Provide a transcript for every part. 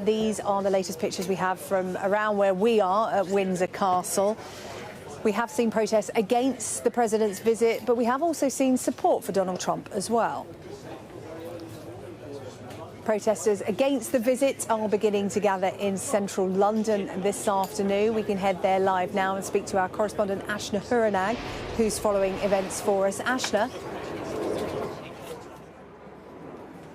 These are the latest pictures we have from around where we are at Windsor Castle. We have seen protests against the president's visit, but we have also seen support for Donald Trump as well. Protesters against the visit are beginning to gather in central London this afternoon. We can head there live now and speak to our correspondent Ashna Huranag, who's following events for us. Ashna.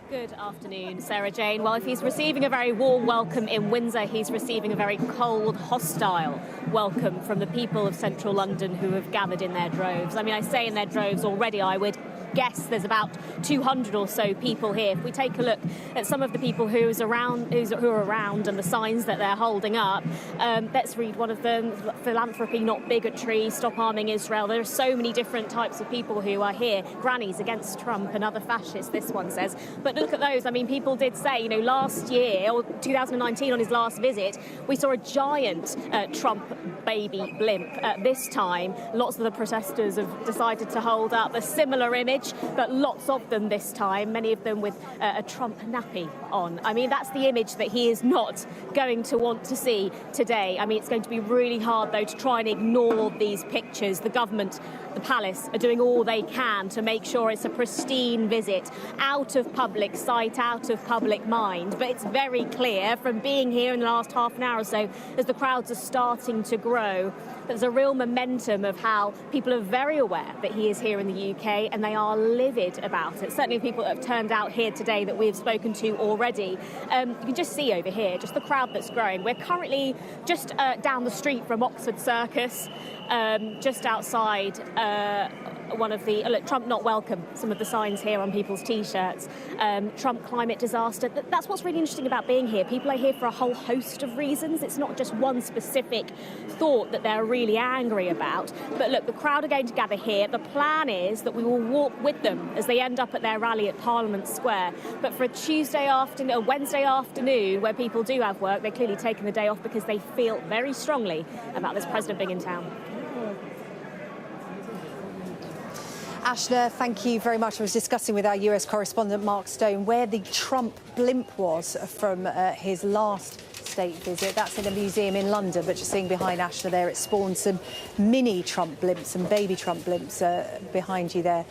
Good afternoon, Sarah Jane. Well, if he's receiving a very warm welcome in Windsor, he's receiving a very cold, hostile welcome from the people of central London who have gathered in their droves. I mean, I say in their droves already, I would guess there's about 200 or so people here. If we take a look at some of the people who are around and the signs that they're holding up, let's read one of them: philanthropy, not bigotry, stop arming Israel. There are so many different types of people who are here. Grannies against Trump and other fascists, this one says. But look at those. I mean, people did say, you know, last year, or 2019, on his last visit, we saw a giant Trump baby blimp. This time, lots of the protesters have decided to hold up a similar image, but lots of them this time, many of them with a Trump nappy on. I mean, that's the image that he is not going to want to see today. I mean, it's going to be really hard, though, to try and ignore these pictures. The government, the palace, are doing all they can to make sure it's a pristine visit, out of public sight, out of public mind. But it's very clear from being here in the last half an hour or so, as the crowds are starting to grow, there's a real momentum of how people are very aware that he is here in the UK, and they are livid about it. Certainly people that have turned out here today that we've spoken to already. You can just see over here, just the crowd that's growing. We're currently just down the street from Oxford Circus, just outside one of the look, Trump not welcome, some of the signs here on people's T-shirts. Trump climate disaster. That's what's really interesting about being here. People are here for a whole host of reasons. It's not just one specific thought that they're really angry about. But look, the crowd are going to gather here. The plan is that we will walk with them as they end up at their rally at Parliament Square. But for a Tuesday afternoon, a Wednesday afternoon, where people do have work, they're clearly taking the day off because they feel very strongly about this president being in town. Ashna, thank you very much. I was discussing with our US correspondent Mark Stone where the Trump blimp was from his last state visit. That's in a museum in London, but just seeing behind Ashna there, it spawned some mini Trump blimps and baby Trump blimps behind you there.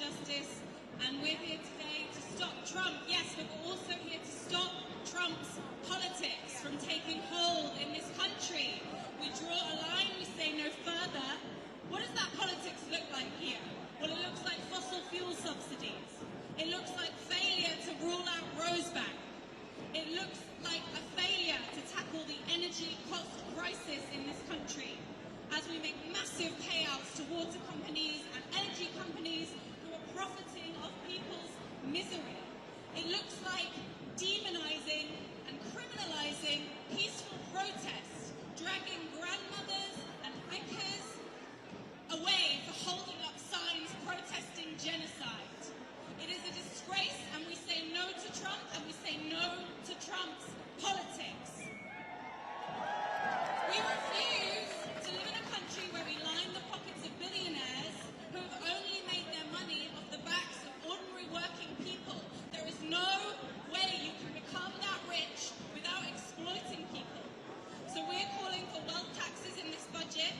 justice, and we're here today to stop Trump. Yes, but we're also here to stop Trump's politics from taking hold in this country. We draw a line, we say no further. What does that politics look like here? Well, it looks like fossil fuel subsidies. It looks like failure to rule out Rosebank. It looks like a failure to tackle the energy cost crisis in this country as we make massive payouts to water companies and energy companies who are profiting off people's misery. It looks like demonizing and criminalizing peaceful protests, dragging grandmothers and vicars away for holding up signs protesting genocide. It is a disgrace, and we say no to Trump, and we say no to Trump's politics. We refuse to live in a country where we line the pockets of billionaires who have only made their money off the backs of ordinary working people. There is no way you can become that rich without exploiting people. So we're calling for wealth taxes in this budget.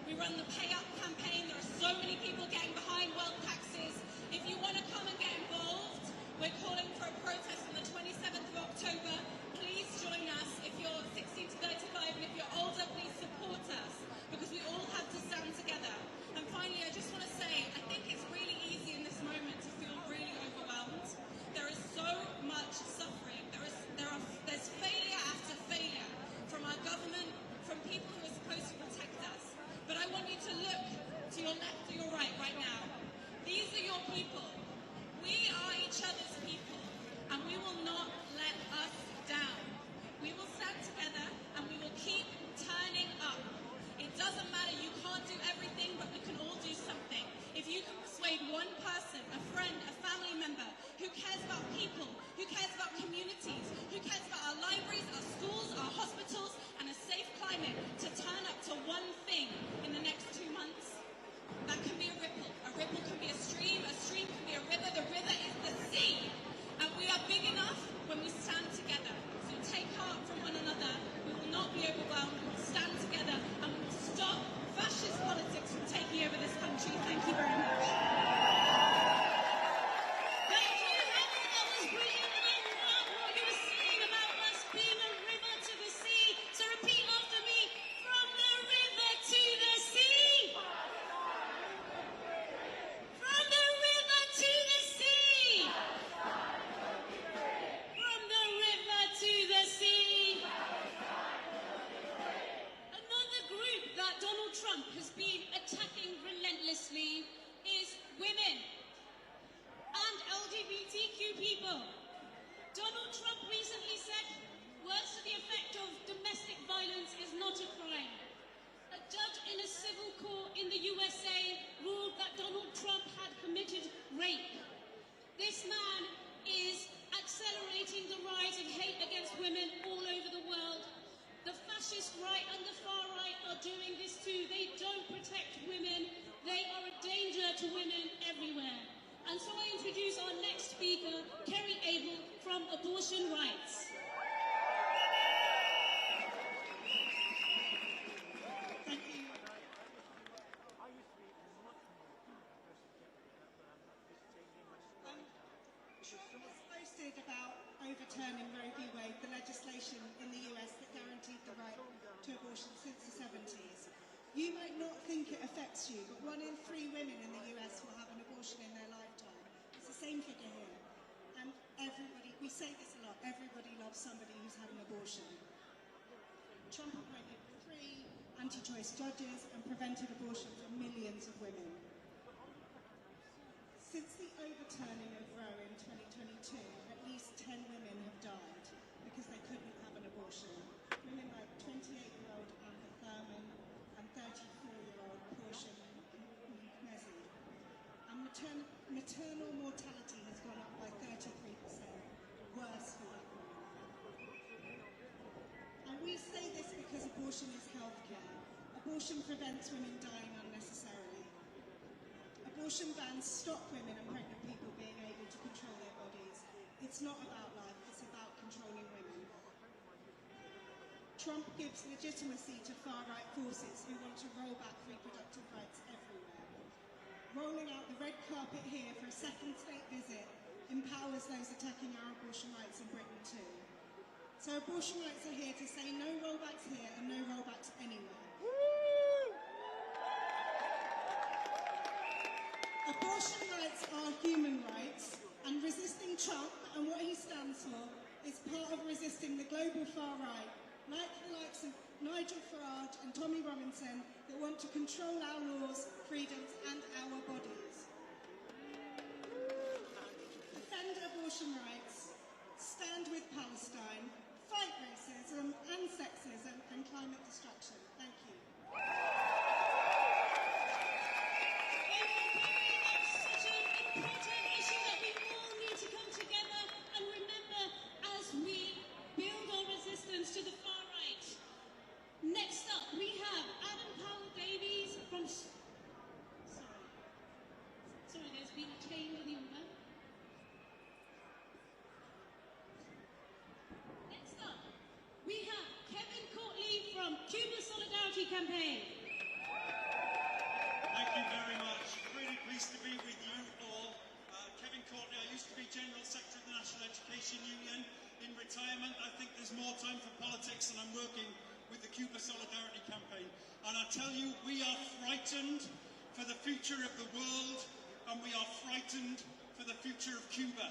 We run the Pay Up campaign. There are so many people getting behind wealth taxes. If you want to come and get involved, we're calling for a protest on the 27th of October. Please join us. If you're 16 to 35 and if you're older, please support us, because we all have to stand together. And finally, I just want to say, I think it's really easy in this moment to feel really overwhelmed. There is so much suffering. There's failure after failure from our government, from people who are supposed to protect us. But I want you to look to your left or your right now. These are your people. We are each other's people, and we will not let us down. We will stand together, and we will keep turning up. It doesn't matter, you can't do everything, but we can all do something. If you can persuade one person, a friend, a family member, who cares about people, who cares about communities, who cares about our libraries, our schools, our hospitals, and a safe climate, to turn up to one thing in the next 2 months, that can be a ripple. A ripple can be a stream can be a river, the river is the sea. And we are big enough when we stand together. So take heart from one another. We will not be overwhelmed. We will stand together, and we will stop fascist politics from taking over this country. Thank you very much. Thank you, Heather. That was brilliant. I love what you were saying about us being a river to the sea. So repeat after me. From the river to the sea. From the river to the sea. From the river to the sea. Another group that Donald Trump has been attacking relentlessly is women and LGBTQ people. Donald Trump recently said words to the effect of domestic violence is not a crime. A judge in a civil court in the USA ruled that Donald Trump had committed rape. This man is accelerating the rise of hate against women all over the world. The fascist right and the far right are doing this too. They don't protect women. They are a danger to women everywhere. And so I introduce our next speaker, Kerry Abel from Abortion Rights. Thank you. Trump has boasted about overturning Roe v. Wade, the legislation in the US that guaranteed the right to abortion since the 70s. You might not think it affects you, but 1 in 3 women in the US will have an abortion in their lifetime. It's the same figure here. And everybody, we say this a lot, everybody loves somebody who's had an abortion. Trump appointed 3 anti-choice judges and prevented abortion for millions of women. Since the overturning of Roe in 2022, at least 10 women have died because they couldn't have an abortion. Women like 28-year-old Amber Thurman and 34-year-old Portia Mezzi. And maternal mortality has gone up by 33%, worse for black women. And we say this because abortion is healthcare. Abortion prevents women dying unnecessarily. Abortion bans stop women and pregnant people being able to control their bodies. It's not about life, it's about controlling women. Trump gives legitimacy to far-right forces who want to roll back reproductive rights everywhere. Rolling out the red carpet here for a as those attacking our abortion rights in Britain too. So abortion rights are here to say no rollbacks here and no rollbacks anywhere. Abortion rights are human rights, and resisting Trump and what he stands for is part of resisting the global far right, like the likes of Nigel Farage and Tommy Robinson, that want to control our laws, freedoms and our bodies. Defend abortion rights, stand with Palestine, fight racism and sexism and climate destruction. Thank you. Such an important issue that we all need to come together and remember as we build our resistance to the far right. Next up, we have Adam Powell-Davies from... Sorry, there's been a change in the order. Next up, we have Kevin Courtley from Cuba Solidarity Campaign. Thank you very much. Really pleased to be with you all. Kevin Courtley, I used to be General Secretary of the National Education Union. In retirement, I think there's more time for politics, and I'm working with the Cuba Solidarity Campaign. And I tell you, we are frightened for the future of the world, and we are frightened for the future of Cuba.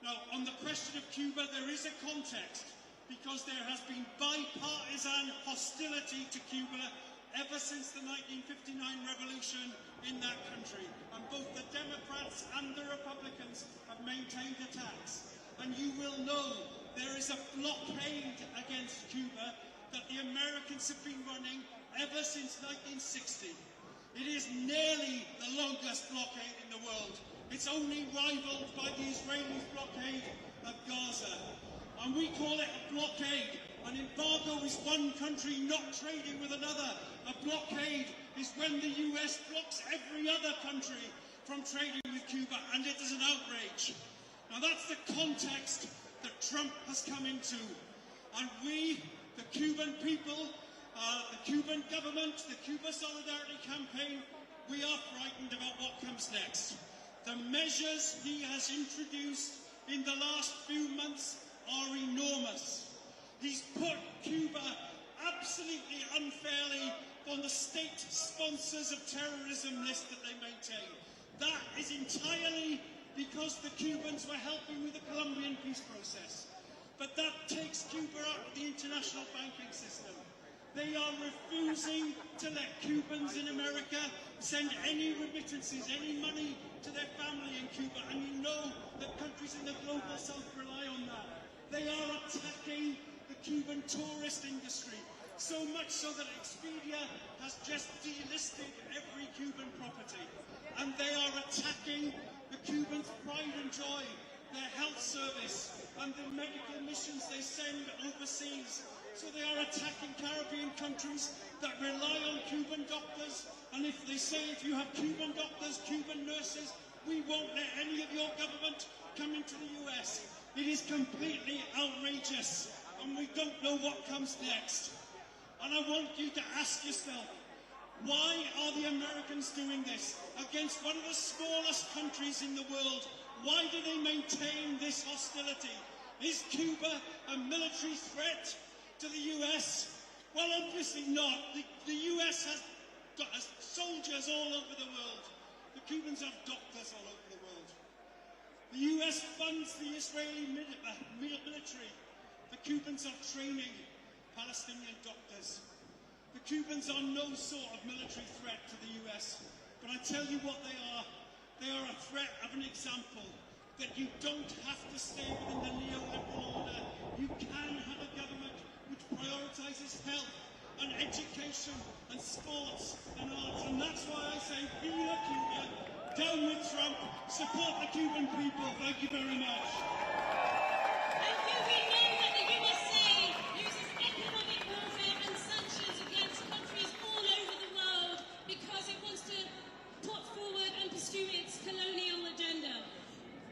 Now, on the question of Cuba, there is a context, because there has been bipartisan hostility to Cuba ever since the 1959 revolution in that country. And both the Democrats and the Republicans have maintained attacks. And you will know there is a blockade against Cuba that the Americans have been running ever since 1960. It is nearly the longest blockade in the world. It's only rivaled by the Israeli blockade of Gaza. And we call it a blockade. An embargo is one country not trading with another. A blockade is when the US blocks every other country from trading with Cuba, and it is an outrage. Now that's the context that Trump has come into. And we, the Cuban people, the Cuban government, the Cuba Solidarity Campaign, we are frightened about what comes next. The measures he has introduced in the last few months are enormous. He's put Cuba absolutely unfairly on the state sponsors of terrorism list that they maintain. That is entirely because the Cubans were helping with the Colombian peace process. But that takes Cuba out of the international banking system. They are refusing to let Cubans in America send any remittances, any money to their family in Cuba. And you know that countries in the global south rely on that. They are attacking the Cuban tourist industry, so much so that Expedia has just delisted every Cuban property. And they are attacking the Cubans' pride and joy, their health service, and the medical missions they send overseas. So they are attacking Caribbean countries that rely on Cuban doctors. And if they say, if you have Cuban doctors, Cuban nurses, we won't let any of your government come into the US. It is completely outrageous, and we don't know what comes next. And I want you to ask yourself, why are the Americans doing this against one of the smallest countries in the world? Why do they maintain this hostility? Is Cuba a military threat to the US? Well, obviously not. The US has got soldiers all over the world. The Cubans have doctors all over the world. The US funds the Israeli military. The Cubans are training Palestinian doctors. The Cubans are no sort of military threat to the US. But I tell you what they are. They are a threat of an example that you don't have to stay within the neoliberal order. You can have a government which prioritises health and education and sports and arts. And that's why I say, Viva Cuba, down with Trump, support the Cuban people. Thank you very much. Thank you. We know that the USA uses economic warfare and sanctions against countries all over the world because it wants to put forward and pursue its colonial agenda.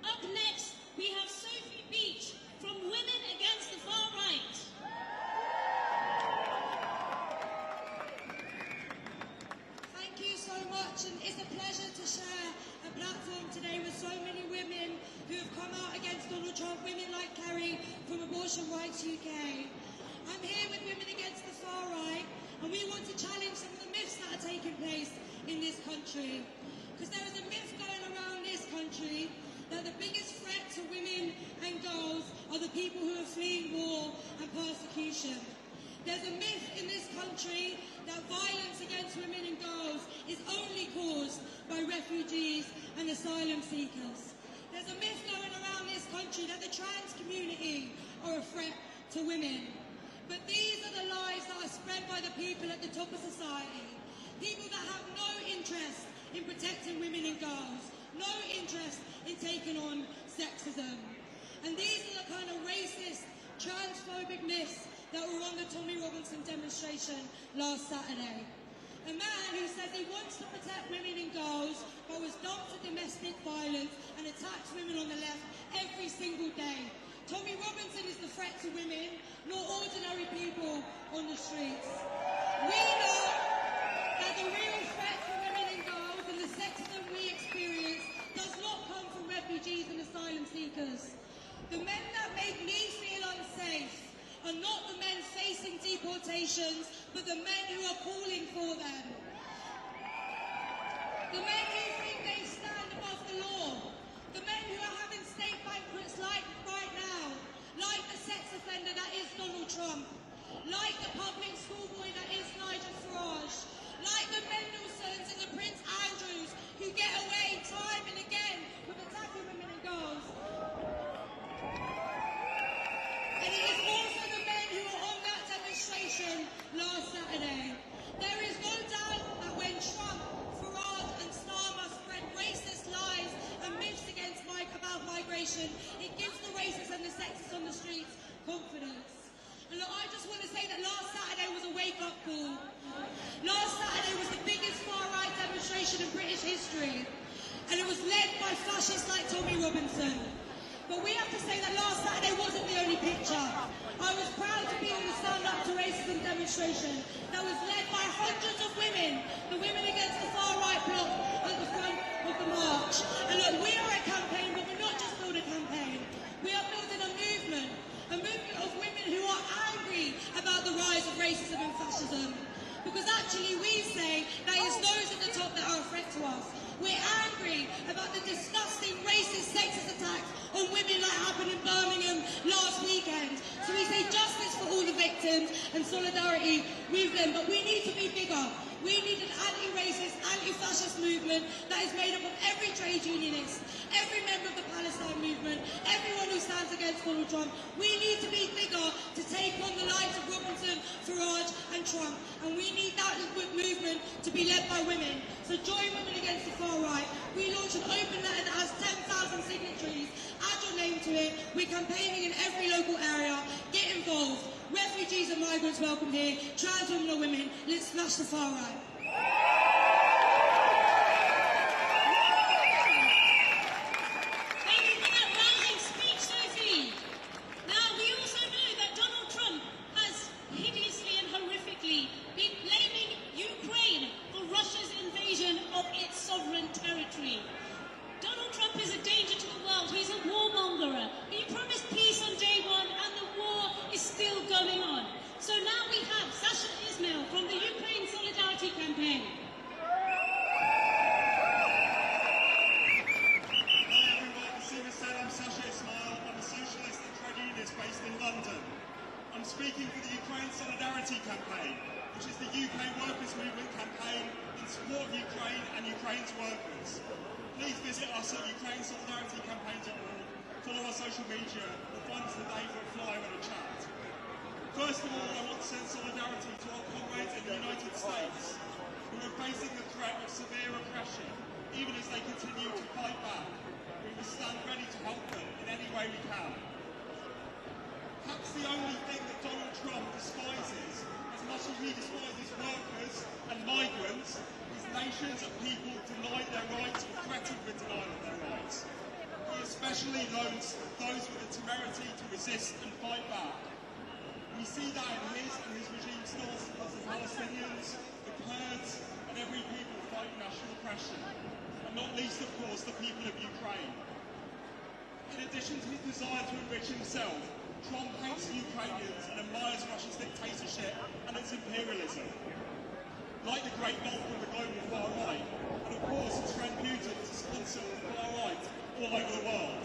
Up next, we have Sophie Beach from Women Against the Far Right. Thank you so much, and it's a pleasure to share a platform today with so many women who have come out against Donald Trump, women like Kerry from Abortion Rights UK. I'm here with Women Against the Far Right, and we want to challenge some of the myths that are taking place in this country. Because there is a myth going around this country that the biggest threat to women and girls are the people who are fleeing war and persecution. There's a myth in this country that violence against women and girls is only caused by refugees and asylum seekers. There's a myth going around this country that the trans community are a threat to women. But these are the lies that are spread by the people at the top of society. People that have no interest in protecting women and girls, no interest in taking on sexism. And these are the kind of racist, transphobic myths that were on the Tommy Robinson demonstration last Saturday. A man who says he wants to protect women and girls, but was dumped for domestic violence and attacks women on the left every single day. Tommy Robinson is the threat to women, not ordinary people on the streets. We know that the real threat to women and girls and the sexism we experience does not come from refugees and asylum seekers. The men that make me feel unsafe are not the men facing deportations, but the men who are calling for them. The men who think they stand above the law. The men who are having state banquets like right now, like the sex offender that is Donald Trump, like the public schoolboy that is Nigel Farage, like the Mandelsons and the Prince Andrews who get away time and again with attacking women and girls. And it is also the men who were on that demonstration last Saturday. There is no doubt that when Trump, Farage and Starmer spread racist lies and myths about migration, it gives the racists and the sexists on the streets confidence. And look, I just want to say that last Saturday was a wake-up call. Last Saturday was the biggest far-right demonstration in British history. And it was led by fascists like Tommy Robinson. But we have to say that last Saturday wasn't the only picture. I was proud to be on the Stand Up to Racism demonstration that was led by hundreds of women, the Women Against the Far Right bloc at the front of the march. And look, we are a campaign, but we're not just building a campaign. We are building a movement of women who are angry about the rise of racism and fascism. Because actually we say that it's those at the top that are a threat to us. We're angry about the disgusting racist, sexist attacks on women like happened in Birmingham last weekend. So we say justice for all the victims and solidarity with them. But we need to be bigger. We need an anti-racist, anti-fascist movement that is made up of every trade unionist, every member of the Palestine movement, everyone who stands against Donald Trump. We need to be bigger to take on the likes of Robinson, Farage and Trump. And we need that movement to be led by women. So join Women Against the Far Right. We launched an open letter that has 10,000 signatories. Add your name to it. We're campaigning in every local area. Get involved. Refugees and migrants welcome here. Trans women or women. Let's smash the far right. Thank you for that rousing speech, Sophie. Now, we also know that Donald Trump has hideously and horrifically been blaming Ukraine for Russia's invasion of its sovereign territory. Donald Trump is a danger to the world. He's a warmonger. He promised peace on day one, and the war is still going on. So now we have Sasha Ismail from the Ukraine Solidarity Campaign. Hi everyone, as Sima said, I'm Sasha Ismail. I'm a socialist and trade unionist based in London. I'm speaking for the Ukraine Solidarity Campaign, which is the UK workers' movement campaign in support of Ukraine and Ukraine's workers. Please visit us at ukrainesolidarity.campaign.org, follow our social media, or find us today for a flyer and a chat. First of all, I want to send solidarity to our comrades in the United States, who are facing the threat of severe oppression, even as they continue to fight back. We must stand ready to help them in any way we can. Perhaps the only thing that Donald Trump despises, as much as he despises workers and migrants, is nations and people denied their rights or threatened with denial of their rights. He especially loathes those with the temerity to resist and fight back. We see that in his regime's thoughts of the Palestinians, the Kurds, and every people fighting national oppression, and not least, of course, the people of Ukraine. In addition to his desire to enrich himself, Trump hates the Ukrainians and admires Russia's dictatorship and its imperialism. Like the great Gulf from the global far right, and of course his friend Putin is a sponsor of the far right all over the world.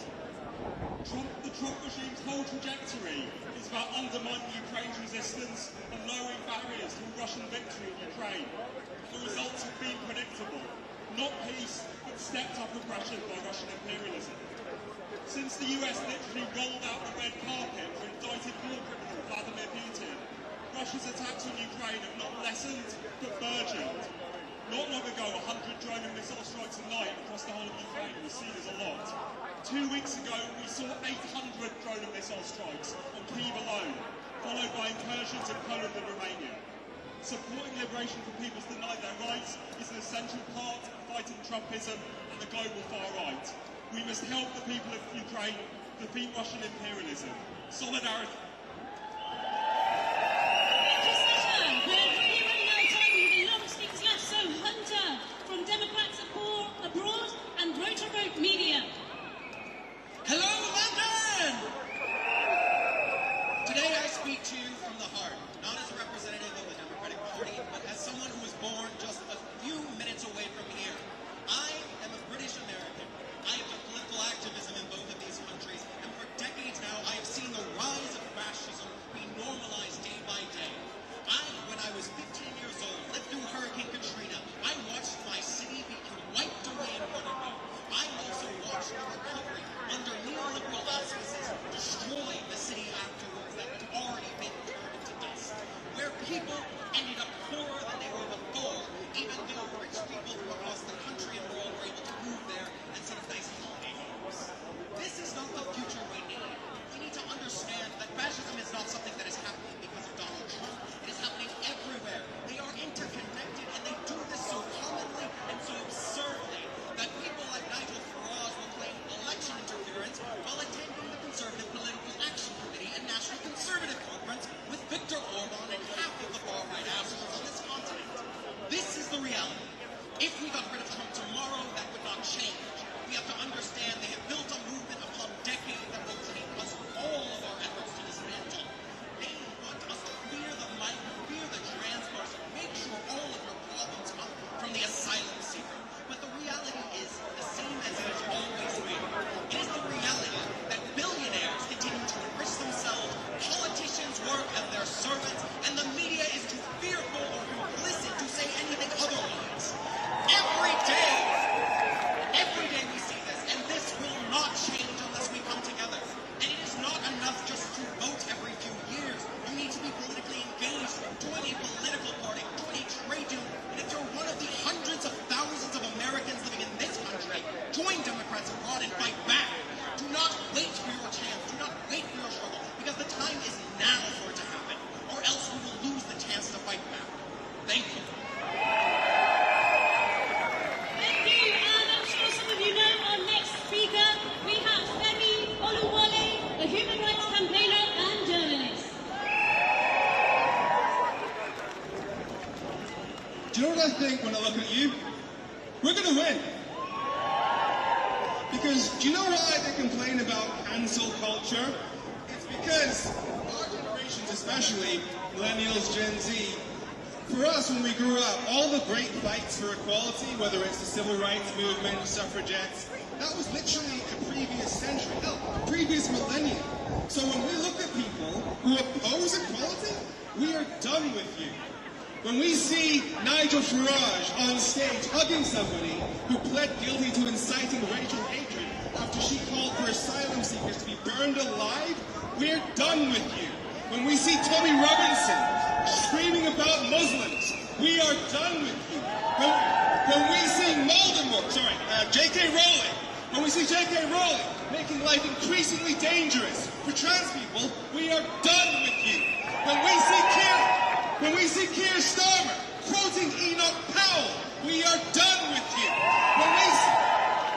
The Trump regime's whole trajectory is about undermining Ukraine's resistance and lowering barriers to a Russian victory in Ukraine. The results have been predictable. Not peace, but stepped up aggression by Russian imperialism. Since the US literally rolled out the red carpet for indicted war criminal Vladimir Putin, Russia's attacks on Ukraine have not lessened, but burgeoned. Not long ago, 100 drone and missile strikes a night across the whole of Ukraine was seen as a lot. 2 weeks ago, we saw 800 drone and missile strikes on Kyiv alone, followed by incursions in Poland and Romania. Supporting liberation for peoples denied their rights is an essential part of fighting Trumpism and the global far right. We must help the people of Ukraine defeat Russian imperialism. Solidarity. From Democrats Abroad and Rotorboat Media. Hello, London! Today I speak to you from the heart, not as a representative of the Democratic Party, but as someone who was born just a few minutes away from here. I am a British American. I have done political activism in both of these countries, and for decades now I have seen the rise of fascism be normalized day by day. When I was 15 years old, lived through Hurricane Katrina. I watched my city be wiped away in front of me. I also watched the recovery under neoliberal auspices destroy the city afterwards that had already been turned into dust, where people ended up poorer than they were before, even though rich people from across the country and world were able to move there and set up nice holiday homes. This is not the future we need. We need to understand that fascism is not something that is happening because of Donald Trump. It is happening everywhere. They are interconnected, and they do this so commonly and so absurdly that people like Nigel Farage will claim election interference while attending the Conservative Political Action Committee and National Conservative Conference with Viktor Orban and half of the far-right assholes on this continent. This is the reality. If we got rid of Trump tomorrow, that would not change. We have to understand they have built a movement upon decades that will take us all of our efforts to dismantle. They want us to fear the migrant, fear the trans person, make sure all of your problems come from the asylum seeker. But the reality is the same as it has always been. It is the reality that billionaires continue to enrich themselves, politicians work as their servants, and the media is too fearful or complicit to say anything otherwise. Every day we see this, and this will not change unless we come together. And it is not enough just to vote every few years. You need to be politically engaged, join a political party, join a trade union. And if you're one of the hundreds of thousands of Americans living in this country, join Democrats Abroad and fight back. Do not wait for your chance. Do not wait for your struggle, because the time is now for it to happen, or else we will lose the chance to fight back. Thank you. Thank you, and I'm sure some of you know our next speaker. We have Femi Oluwole, a human rights campaigner and journalist. Do you know what I think when I look at you? We're going to win. Because do you know why they complain about cancel culture? It's because our generations, especially millennials, Gen Z, for us when we grew up, all the great fights for equality, whether it's the civil rights movement, suffragettes, that was literally a previous century, hell, previous millennium. So when we look at people who oppose equality, we are done with you. When we see Nigel Farage on stage hugging somebody who pled guilty to inciting racial hatred after she called for asylum seekers to be burned alive, we're done with you. When we see Tommy Robinson screaming about Muslims, we are done with you. When we see J.K. Rowling, when we see J.K. Rowling making life increasingly dangerous for trans people, we are done with you. When we see Keir Starmer quoting Enoch Powell, we are done with you.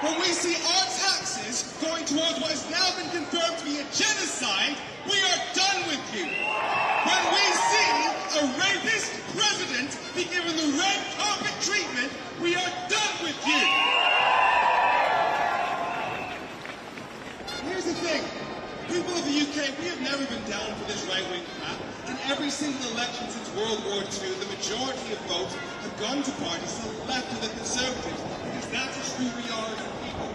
When we see our taxes going towards what has now been confirmed to be a genocide, we are done with you. When we see a rapist president be given the red carpet treatment, we are done with you. Here's the thing. people of the UK, we have never been down for this right-wing crap. In every single election since World War II, the majority of votes have gone to parties to the left of the Conservatives, because that's just who we are as a people.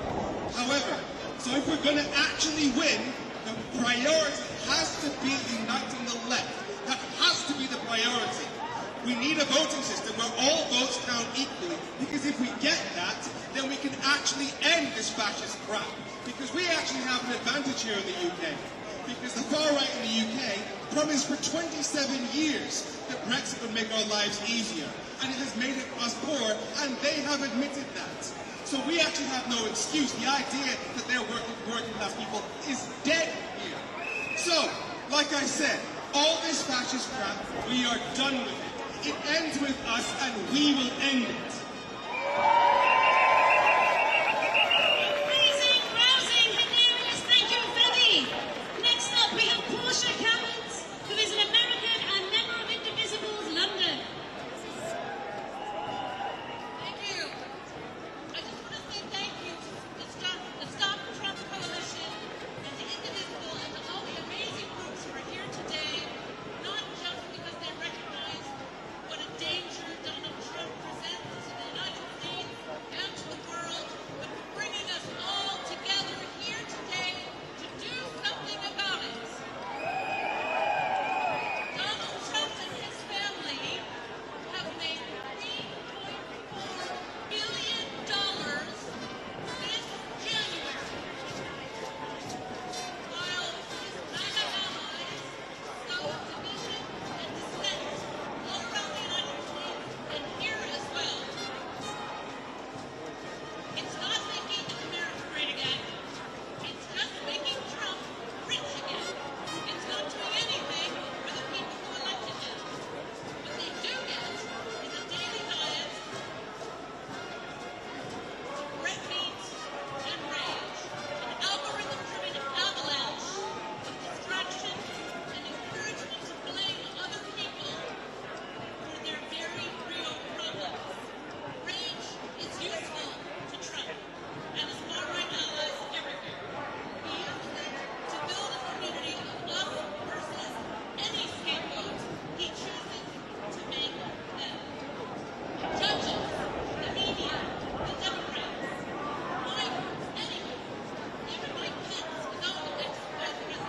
However, so if we're going to actually win, the priority has to be uniting the left. That has to be the priority. We need a voting system where all votes count equally, because if we get that, then we can actually end this fascist crap. Because we actually have an advantage here in the UK. Because the far right in the UK promised for 27 years that Brexit would make our lives easier. And it has made us poor, and they have admitted that. So we actually have no excuse. The idea that they're working class people is dead here. So, like I said, all this fascist crap, we are done with it. It ends with us, and we will end it. Amazing, rousing, hilarious. Thank you, Freddy. Next up, we have Portia Callens, who is an American and member of Indivisible's London. Thank you. I just want to say thank you to the Stop Trump Coalition and to Indivisible and to all the amazing groups who are here today, not just because they recognize what a danger Donald Trump presents to the United States and to the world, but for bringing us all together here today to do something about it. Donald Trump and his family have made $3.4 billion this January, while his MAGA allies sow division and dissent all around the United States and here as well. It's not making America great again. It's just making Trump rich again. It's not doing anything for the people who elected him. What they do get is a daily diet of red meat and rage, an algorithm-driven avalanche of distraction and encouragement to blame other people for their very real problems. Rage is useful to Trump and his far-right allies everywhere. He uses it to build a community of us versus any scapegoat he chooses to make them. Judges, the media, the Democrats, lawyers, anyone, even Mike Pence, his own ex-vice president.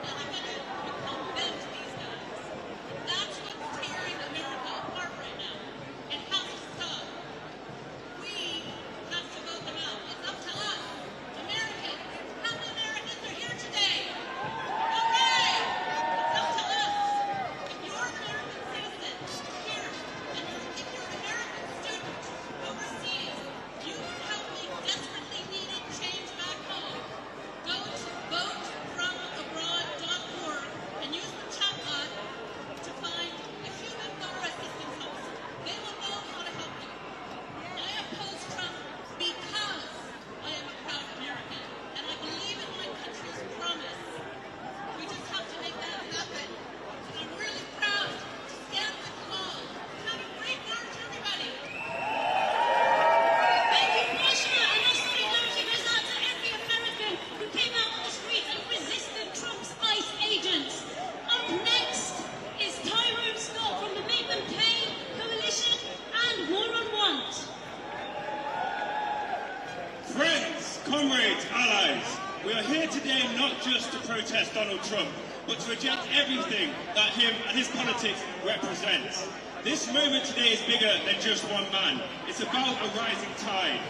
Anybody would come bend to these guys. That's what's tearing America apart right now. It has to stop. We have to vote them out. It's up to us. Americans. How many Americans are here today? Hooray! It's up to us. If you're an American citizen here, and if you're an American student overseas, you can help make desperately needed change back home. Go to votefromabroad.org and use the chatbot to find a human voter assistance officer. They will know how to help you. I oppose Trump because I am a proud American and I believe in my country's promise. We just have to make that happen. And I'm really proud to stand with you all. Have a great march, everybody. Thank you, Portia, and our solidarity goes out to every American who came out on the streets and resisted Trump's ICE agents. Up next is Tyrone Scott from the Make Them Pay Coalition and War on Want. Friends, comrades, allies, we are here today not just to protest Donald Trump, but to reject everything that him and his politics represents. This moment today is bigger than just one man. It's about a rising tide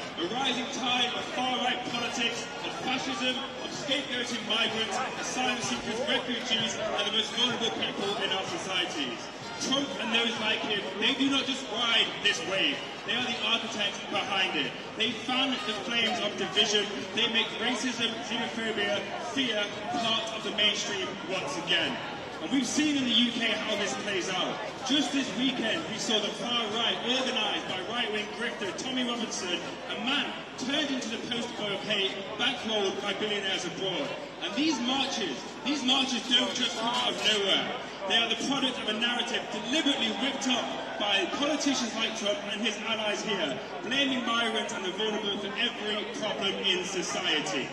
of far-right politics, of fascism, of scapegoating migrants, asylum seekers, refugees, and the most vulnerable people in our societies. Trump and those like him, they do not just ride this wave. They are the architects behind it. They fan the flames of division. They make racism, xenophobia, fear part of the mainstream once again. And we've seen in the UK how this plays out. Just this weekend, we saw the far right, organised by right-wing grifter Tommy Robinson, a man turned into the poster boy of hate, bankrolled by billionaires abroad. And these marches don't just come out of nowhere. They are the product of a narrative deliberately whipped up by politicians like Trump and his allies here, blaming migrants and the vulnerable for every problem in society.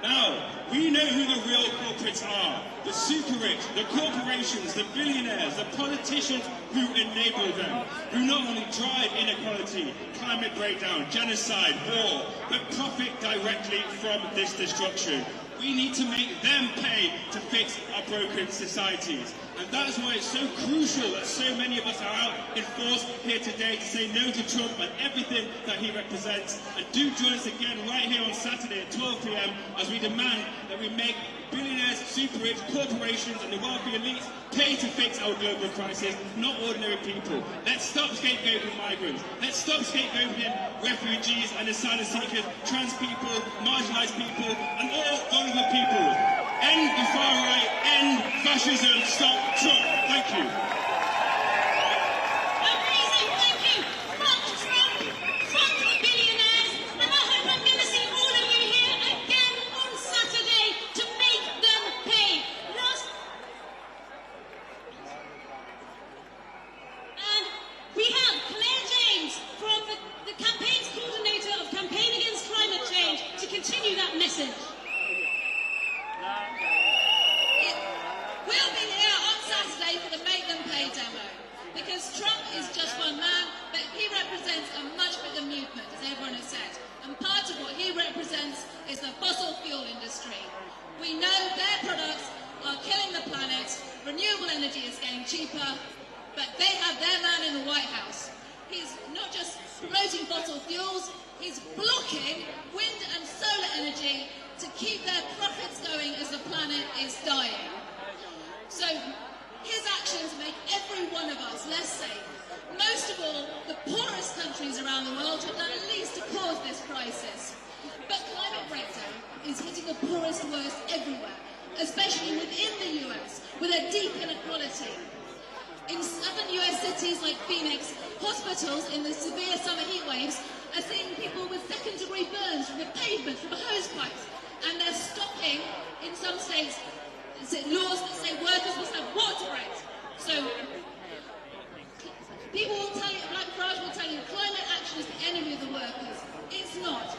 Now, we know who the real culprits are. The super rich, the corporations, the billionaires, the politicians who enable them, who not only drive inequality, climate breakdown, genocide, war, but profit directly from this destruction. We need to make them pay to fix our broken societies. And that is why it's so crucial that so many of us are out in force here today to say no to Trump and everything that he represents. And do join us again right here on Saturday at 12 p.m. as we demand that we make billionaires, super rich, corporations and the wealthy elites pay to fix our global crisis, not ordinary people. Let's stop scapegoating migrants. Let's stop scapegoating refugees and asylum seekers, trans people, marginalised people and all vulnerable people. End the far right, end fascism, stop Trump. Thank you. Amazing, thank you. Fuck Trump, fuck the billionaires, and I hope I'm going to see all of you here again on Saturday to make them pay. And we have Claire James from the campaigns coordinator of Campaign Against Climate Change to continue that message. We'll be here on Saturday for the Make Them Pay demo, because Trump is just one man, but he represents a much bigger movement, as everyone has said. And part of what he represents is the fossil fuel industry. We know their products are killing the planet, renewable energy is getting cheaper, but they have their man in the White House. He's not just promoting fossil fuels, he's blocking wind and solar energy to keep their profits going as the planet is dying. So his actions make every one of us less safe. Most of all, the poorest countries around the world have done at least to cause this crisis. But climate breakdown is hitting the poorest worst everywhere, especially within the US, with a deep inequality. In southern US cities like Phoenix, hospitals in the severe summer heat waves are seeing people with second-degree burns from the pavement, from hose pipes, and they're stopping, in some states, laws that say workers must have water breaks. So people will tell you, like Farage will tell you, climate action is the enemy of the workers. It's not.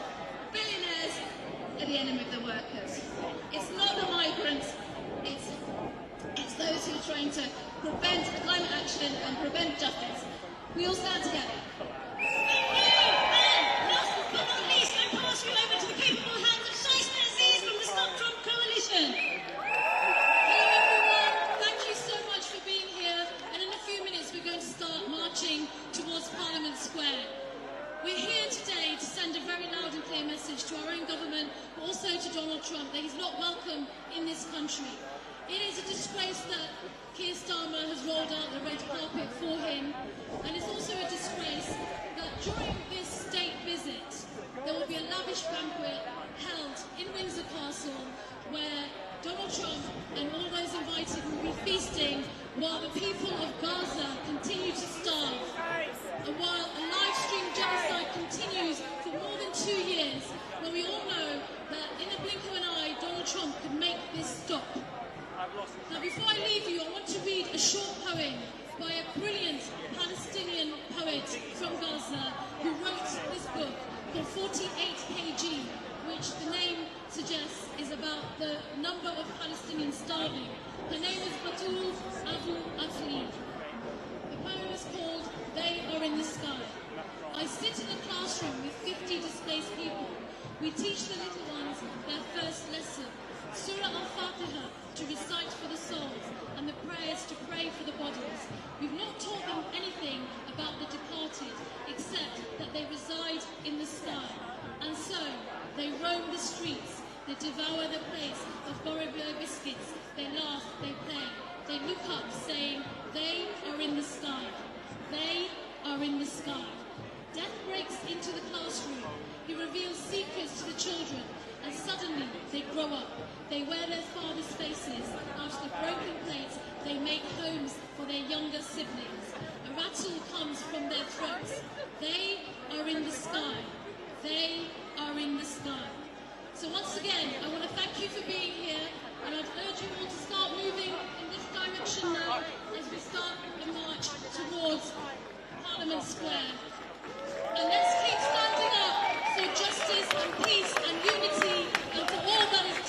Billionaires are the enemy of the workers. It's not the migrants. It's those who are trying to prevent climate action and prevent justice. We all stand together. And last but not least, I pass you over to the capable hands of Shaista Aziz from the Stop Trump Coalition. Towards Parliament Square. We're here today to send a very loud and clear message to our own government, but also to Donald Trump, that he's not welcome in this country. It is a disgrace that Keir Starmer has rolled out the red carpet for him, and it's also a disgrace that during this state visit there will be a lavish banquet held in Windsor Castle where Donald Trump and all those invited will be feasting while the people of Gaza continue to starve. And while a live stream genocide continues for more than 2 years, when we all know that in a blink of an eye, Donald Trump could make this stop. Now, before I leave you, I want to read a short poem by a brilliant Palestinian poet from Gaza who wrote this book called 48 kg, which the name suggests is about the number of Palestinians starving. Her name is Batul Abu Afli. The poem is called They Are in the Sky. I sit in a classroom with 50 displaced people. We teach the little ones their first lesson, Surah Al-Fatiha to recite for the souls, and the prayers to pray for the bodies. We've not taught them anything about the departed, except that they reside in the sky. And so, they roam the streets, they devour the plates of Borobio biscuits, they laugh, they play, they look up saying, they are in the sky, they are in the sky. Death breaks into the classroom, he reveals secrets to the children, and suddenly they grow up. They wear their father's faces. Out of the broken plates, they make homes for their younger siblings. A rattle comes from their throats. They are in the sky. They are in the sky. So once again, I want to thank you for being here, and I'd urge you all to start moving in this direction now as we start a march towards Parliament Square. And let's keep standing up for justice and peace and unity and for all that is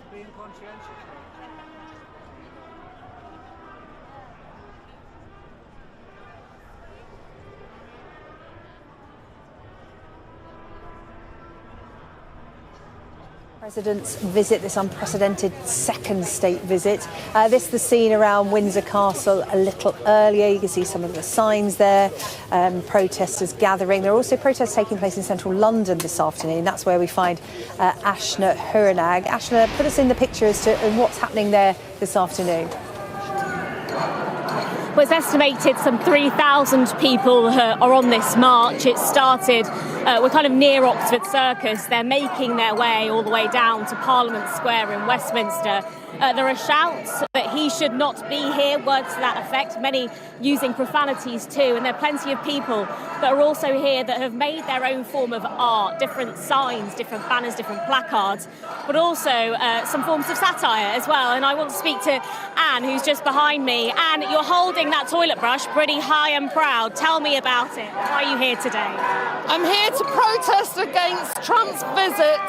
Being conscientious. President's visit, this unprecedented second state visit. This is the scene around Windsor Castle a little earlier. You can see some of the signs there, protesters gathering. There are also protests taking place in central London this afternoon. That's where we find Ashna Huranag. Ashna, put us in the picture as to what's happening there this afternoon. Well, it's estimated some 3,000 people are on this march. It started, we're kind of near Oxford Circus. They're making their way all the way down to Parliament Square in Westminster. There are shouts that he should not be here, words to that effect, many using profanities too. And there are plenty of people that are also here that have made their own form of art, different signs, different banners, different placards, but also some forms of satire as well. And I want to speak to Anne, who's just behind me. Anne, you're holding that toilet brush pretty high and proud. Tell me about it. Why are you here today? I'm here to protest against Trump's visit,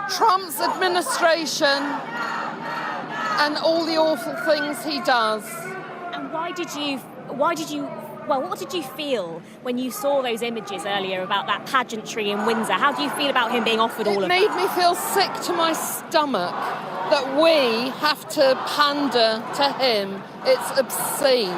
Trump's administration, and all the awful things he does. And what did you feel when you saw those images earlier about that pageantry in Windsor? How do you feel about him being offered all of that? It made me feel sick to my stomach that we have to pander to him. It's obscene.